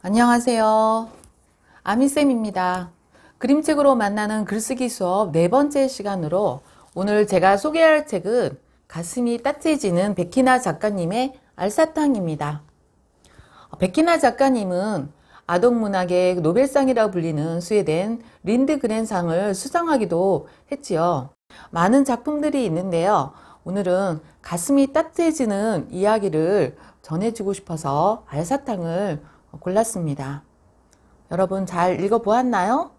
안녕하세요. 아미쌤입니다. 그림책으로 만나는 글쓰기 수업 네 번째 시간으로 오늘 제가 소개할 책은 가슴이 따뜻해지는 백희나 작가님의 알사탕입니다. 백희나 작가님은 아동문학의 노벨상이라고 불리는 스웨덴 린드그렌상을 수상하기도 했지요. 많은 작품들이 있는데요. 오늘은 가슴이 따뜻해지는 이야기를 전해주고 싶어서 알사탕을 골랐습니다. 여러분 잘 읽어보았나요?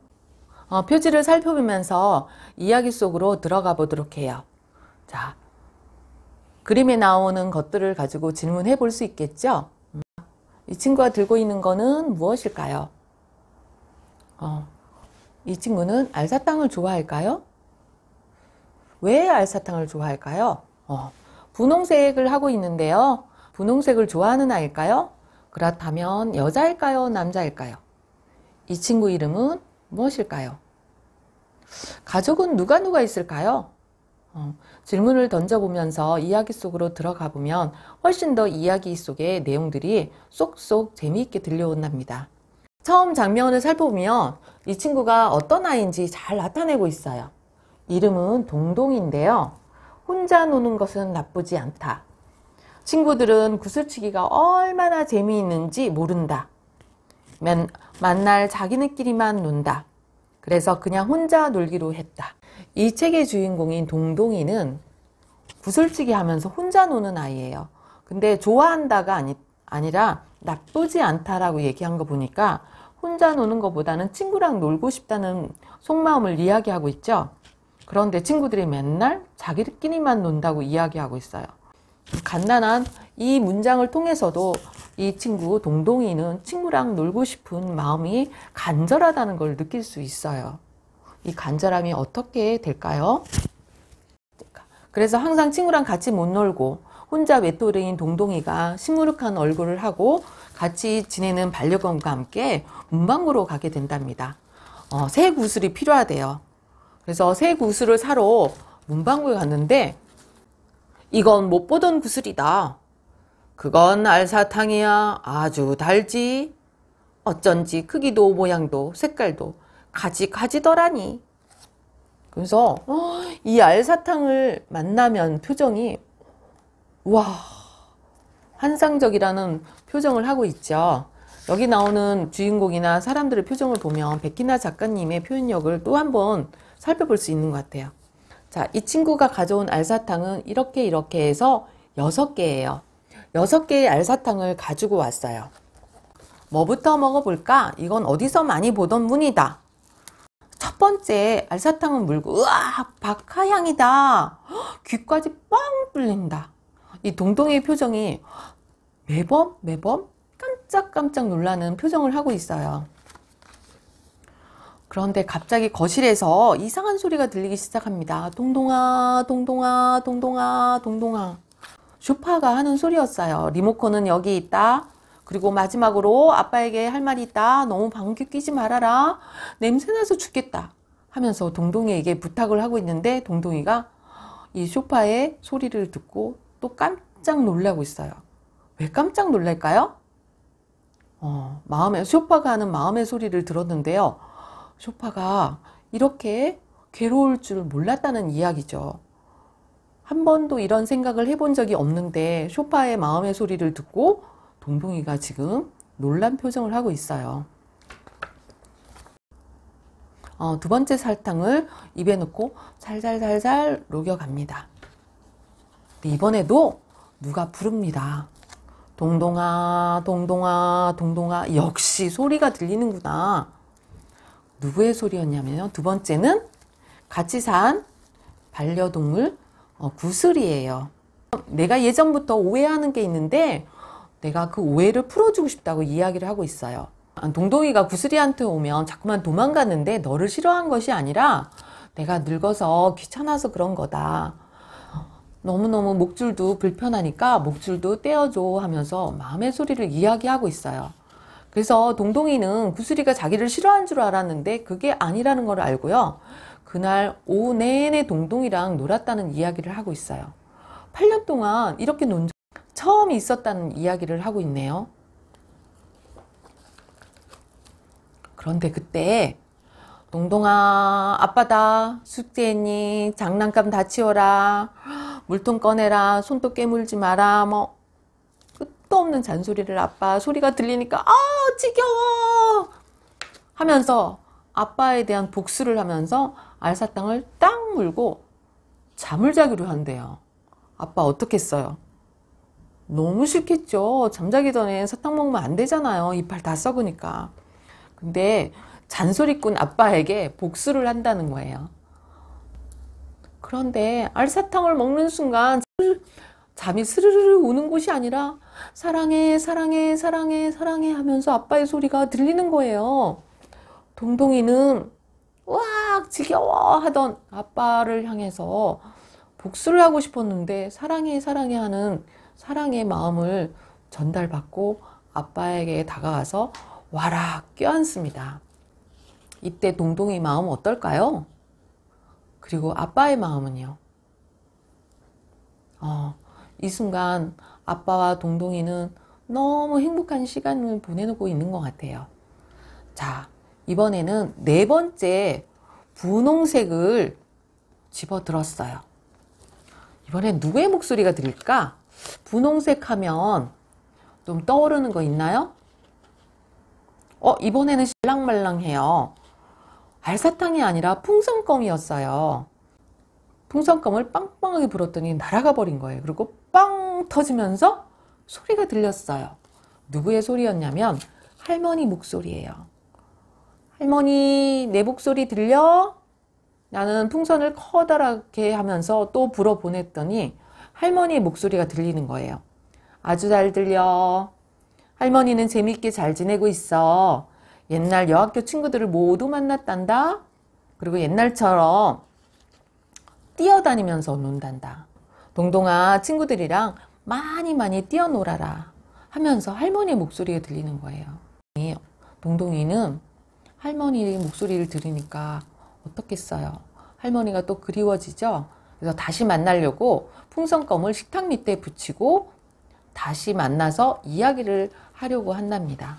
표지를 살펴보면서 이야기 속으로 들어가 보도록 해요. 자, 그림에 나오는 것들을 가지고 질문해 볼 수 있겠죠? 이 친구가 들고 있는 거는 무엇일까요? 이 친구는 알사탕을 좋아할까요? 왜 알사탕을 좋아할까요? 분홍색을 하고 있는데요. 분홍색을 좋아하는 아이일까요? 그렇다면 여자일까요? 남자일까요? 이 친구 이름은 무엇일까요? 가족은 누가 있을까요? 질문을 던져보면서 이야기 속으로 들어가 보면 훨씬 더 이야기 속의 내용들이 쏙쏙 재미있게 들려온답니다. 처음 장면을 살펴보면 이 친구가 어떤 아이인지 잘 나타내고 있어요. 이름은 동동인데요. 혼자 노는 것은 나쁘지 않다. 친구들은 구슬치기가 얼마나 재미있는지 모른다. 만날 자기네끼리만 논다. 그래서 그냥 혼자 놀기로 했다. 이 책의 주인공인 동동이는 구슬치기 하면서 혼자 노는 아이예요. 근데 좋아한다가 아니라 나쁘지 않다라고 얘기한 거 보니까 혼자 노는 것보다는 친구랑 놀고 싶다는 속마음을 이야기하고 있죠. 그런데 친구들이 맨날 자기들끼리만 논다고 이야기하고 있어요. 간단한 이 문장을 통해서도 이 친구 동동이는 친구랑 놀고 싶은 마음이 간절하다는 걸 느낄 수 있어요. 이 간절함이 어떻게 될까요? 그래서 항상 친구랑 같이 못 놀고 혼자 외톨이인 동동이가 시무룩한 얼굴을 하고 같이 지내는 반려견과 함께 문방구로 가게 된답니다. 새 구슬이 필요하대요. 그래서 새 구슬을 사러 문방구에 갔는데 이건 못 보던 구슬이다. 그건 알사탕이야. 아주 달지. 어쩐지 크기도 모양도 색깔도 가지더라니. 그래서 이 알사탕을 만나면 표정이 와 환상적이라는 표정을 하고 있죠. 여기 나오는 주인공이나 사람들의 표정을 보면 백희나 작가님의 표현력을 또 한번 살펴볼 수 있는 것 같아요. 자, 이 친구가 가져온 알사탕은 이렇게 해서 6개예요. 6개의 알사탕을 가지고 왔어요. 뭐부터 먹어볼까? 이건 어디서 많이 보던 문이다. 첫 번째 알사탕은 물고 으악 박하향이다. 귀까지 뻥 뚫린다. 이 동동이의 표정이 매번 깜짝깜짝 놀라는 표정을 하고 있어요. 그런데 갑자기 거실에서 이상한 소리가 들리기 시작합니다. 동동아 동동아 동동아 동동아. 슈파가 하는 소리였어요. 리모컨은 여기 있다. 그리고 마지막으로 아빠에게 할 말이 있다. 너무 방귀 뀌지 말아라. 냄새나서 죽겠다. 하면서 동동이에게 부탁을 하고 있는데 동동이가 이 슈파의 소리를 듣고 또 깜짝 놀라고 있어요. 왜 깜짝 놀랄까요? 슈파가 하는 마음의 소리를 들었는데요. 슈파가 이렇게 괴로울 줄 몰랐다는 이야기죠. 한 번도 이런 생각을 해본 적이 없는데 슈파의 마음의 소리를 듣고 동동이가 지금 놀란 표정을 하고 있어요. 두 번째 설탕을 입에 넣고 살살살살 녹여갑니다. 이번에도 누가 부릅니다. 동동아 동동아 동동아. 역시 소리가 들리는구나. 누구의 소리였냐면요. 두 번째는 같이 산 반려동물 구슬이에요. 내가 예전부터 오해하는 게 있는데 내가 그 오해를 풀어주고 싶다고 이야기를 하고 있어요. 동동이가 구슬이한테 오면 자꾸만 도망가는데 너를 싫어한 것이 아니라 내가 늙어서 귀찮아서 그런 거다. 너무너무 목줄도 불편하니까 목줄도 떼어줘 하면서 마음의 소리를 이야기하고 있어요. 그래서 동동이는 구슬이가 자기를 싫어한 줄 알았는데 그게 아니라는 걸 알고요. 그날 오후 내내 동동이랑 놀았다는 이야기를 하고 있어요. 8년 동안 이렇게 논 적 처음 있었다는 이야기를 하고 있네요. 그런데 그때 동동아, 아빠다. 숙제했니? 장난감 다 치워라. 물통 꺼내라. 손도 깨물지 마라. 뭐 끝도 없는 잔소리를 아빠 소리가 들리니까 지겨워 하면서 아빠에 대한 복수를 하면서 알사탕을 딱 물고 잠을 자기로 한대요. 아빠 어떻겠어요? 너무 싫겠죠. 잠자기 전에 사탕 먹으면 안 되잖아요. 이빨 다 썩으니까. 근데 잔소리꾼 아빠에게 복수를 한다는 거예요. 그런데 알사탕을 먹는 순간 잠이 스르르 오는 곳이 아니라 사랑해 사랑해 사랑해 사랑해 하면서 아빠의 소리가 들리는 거예요. 동동이는 으악 지겨워 하던 아빠를 향해서 복수를 하고 싶었는데 사랑해 사랑해 하는 사랑의 마음을 전달받고 아빠에게 다가가서 와락 껴안습니다. 이때 동동이 마음은 어떨까요? 그리고 아빠의 마음은요? 이 순간 아빠와 동동이는 너무 행복한 시간을 보내고 있는 것 같아요. 자, 이번에는 네 번째 분홍색을 집어들었어요. 이번엔 누구의 목소리가 들릴까? 분홍색 하면 좀 떠오르는 거 있나요? 이번에는 말랑말랑해요. 알사탕이 아니라 풍선껌이었어요. 풍선껌을 빵빵하게 불었더니 날아가 버린 거예요. 그리고 빵 터지면서 소리가 들렸어요. 누구의 소리였냐면 할머니 목소리예요. 할머니, 내 목소리 들려? 나는 풍선을 커다랗게 하면서 또 불어 보냈더니 할머니의 목소리가 들리는 거예요. 아주 잘 들려. 할머니는 재밌게 잘 지내고 있어. 옛날 여학교 친구들을 모두 만났단다. 그리고 옛날처럼 뛰어다니면서 논단다. 동동아, 친구들이랑 많이 뛰어놀아라 하면서 할머니의 목소리가 들리는 거예요. 동동이는 할머니의 목소리를 들으니까 어떻겠어요? 할머니가 또 그리워지죠? 그래서 다시 만나려고 풍선껌을 식탁 밑에 붙이고 다시 만나서 이야기를 하려고 한답니다.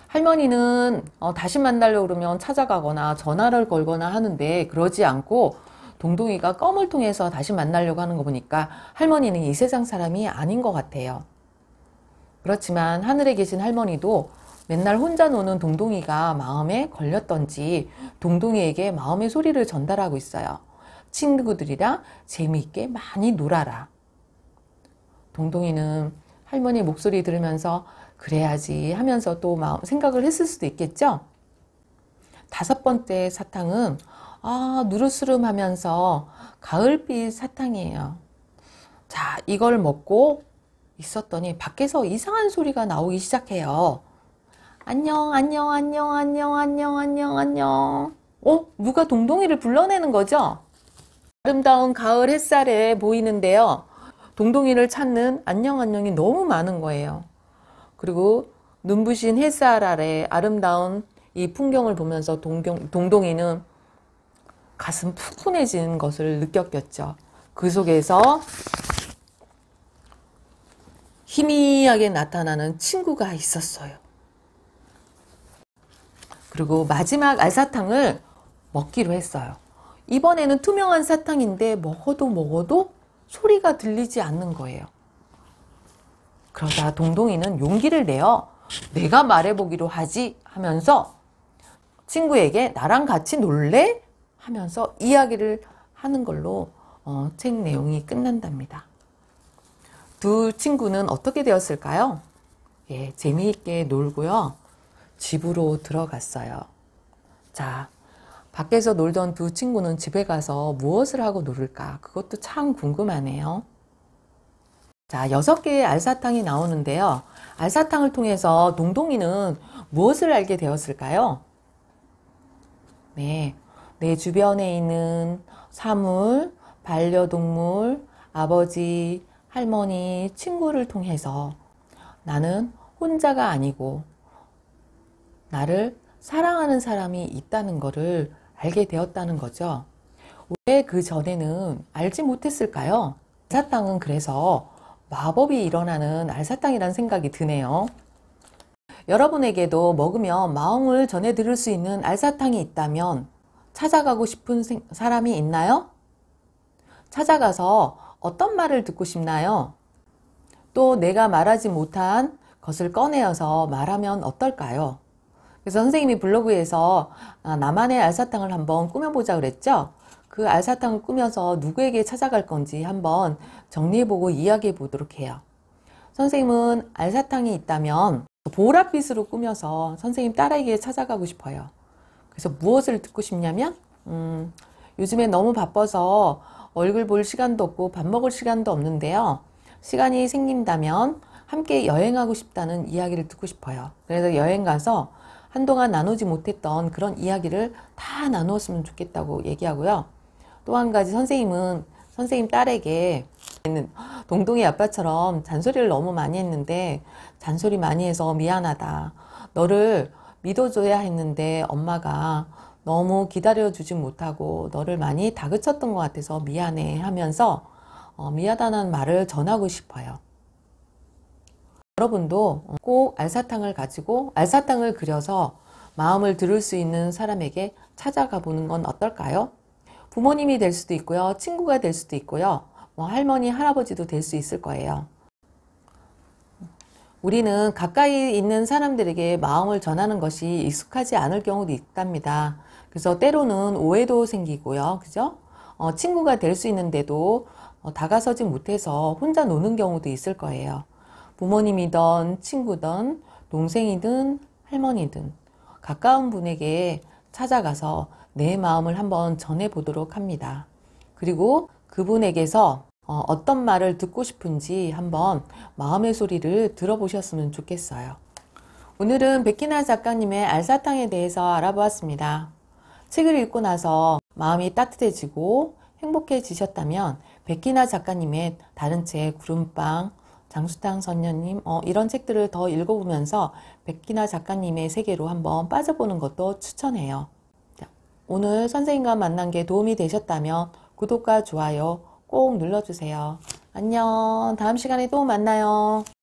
할머니는 다시 만나려고 그러면 찾아가거나 전화를 걸거나 하는데 그러지 않고 동동이가 껌을 통해서 다시 만나려고 하는 거 보니까 할머니는 이 세상 사람이 아닌 것 같아요. 그렇지만 하늘에 계신 할머니도 맨날 혼자 노는 동동이가 마음에 걸렸던지 동동이에게 마음의 소리를 전달하고 있어요. 친구들이랑 재미있게 많이 놀아라. 동동이는 할머니 목소리 들으면서 그래야지 하면서 또 생각을 했을 수도 있겠죠. 다섯 번째 사탕은 누르스름 하면서 가을빛 사탕이에요. 자, 이걸 먹고 있었더니 밖에서 이상한 소리가 나오기 시작해요. 안녕, 안녕, 안녕, 안녕, 안녕, 안녕, 안녕. 누가 동동이를 불러내는 거죠? 아름다운 가을 햇살에 보이는데요. 동동이를 찾는 안녕, 안녕이 너무 많은 거예요. 그리고 눈부신 햇살 아래 아름다운 이 풍경을 보면서 동동이는 가슴 푸근해지는 것을 느꼈겠죠. 그 속에서 희미하게 나타나는 친구가 있었어요. 그리고 마지막 알사탕을 먹기로 했어요. 이번에는 투명한 사탕인데 먹어도 소리가 들리지 않는 거예요. 그러다 동동이는 용기를 내어 내가 말해보기로 하지 하면서 친구에게 나랑 같이 놀래? 하면서 이야기를 하는 걸로 책 내용이 끝난답니다. 두 친구는 어떻게 되었을까요? 예, 재미있게 놀고요. 집으로 들어갔어요. 자, 밖에서 놀던 두 친구는 집에 가서 무엇을 하고 놀을까? 그것도 참 궁금하네요. 자, 6개의 알사탕이 나오는데요. 알사탕을 통해서 동동이는 무엇을 알게 되었을까요? 네, 내 주변에 있는 사물, 반려동물, 아버지, 할머니, 친구를 통해서 나는 혼자가 아니고 나를 사랑하는 사람이 있다는 것을 알게 되었다는 거죠. 왜 그 전에는 알지 못했을까요? 알사탕은 그래서 마법이 일어나는 알사탕이라는 생각이 드네요. 여러분에게도 먹으면 마음을 전해 드릴 수 있는 알사탕이 있다면 찾아가고 싶은 사람이 있나요? 찾아가서 어떤 말을 듣고 싶나요? 또 내가 말하지 못한 것을 꺼내어서 말하면 어떨까요? 그래서 선생님이 블로그에서 나만의 알사탕을 한번 꾸며보자 그랬죠? 그 알사탕을 꾸며서 누구에게 찾아갈 건지 한번 정리해보고 이야기해 보도록 해요. 선생님은 알사탕이 있다면 보랏빛으로 꾸며서 선생님 딸에게 찾아가고 싶어요. 그래서 무엇을 듣고 싶냐면 요즘에 너무 바빠서 얼굴 볼 시간도 없고 밥 먹을 시간도 없는데요. 시간이 생긴다면 함께 여행하고 싶다는 이야기를 듣고 싶어요. 그래서 여행 가서 한동안 나누지 못했던 그런 이야기를 다 나누었으면 좋겠다고 얘기하고요. 또 한 가지 선생님은 선생님 딸에게 동동이 아빠처럼 잔소리를 너무 많이 했는데 잔소리 많이 해서 미안하다. 너를 믿어줘야 했는데 엄마가 너무 기다려주지 못하고 너를 많이 다그쳤던 것 같아서 미안해 하면서 미안하다는 말을 전하고 싶어요. 여러분도 꼭 알사탕을 가지고 알사탕을 그려서 마음을 들을 수 있는 사람에게 찾아가 보는 건 어떨까요? 부모님이 될 수도 있고요. 친구가 될 수도 있고요. 할머니, 할아버지도 될 수 있을 거예요. 우리는 가까이 있는 사람들에게 마음을 전하는 것이 익숙하지 않을 경우도 있답니다. 그래서 때로는 오해도 생기고요. 그죠? 친구가 될 수 있는데도 다가서지 못해서 혼자 노는 경우도 있을 거예요. 부모님이든 친구든 동생이든 할머니든 가까운 분에게 찾아가서 내 마음을 한번 전해보도록 합니다. 그리고 그분에게서 어떤 말을 듣고 싶은지 한번 마음의 소리를 들어보셨으면 좋겠어요. 오늘은 백희나 작가님의 알사탕에 대해서 알아보았습니다. 책을 읽고 나서 마음이 따뜻해지고 행복해지셨다면 백희나 작가님의 다른 책 구름빵, 장수탕 선녀님 이런 책들을 더 읽어보면서 백희나 작가님의 세계로 한번 빠져보는 것도 추천해요. 오늘 선생님과 만난 게 도움이 되셨다면 구독과 좋아요 꼭 눌러주세요. 안녕. 다음 시간에 또 만나요.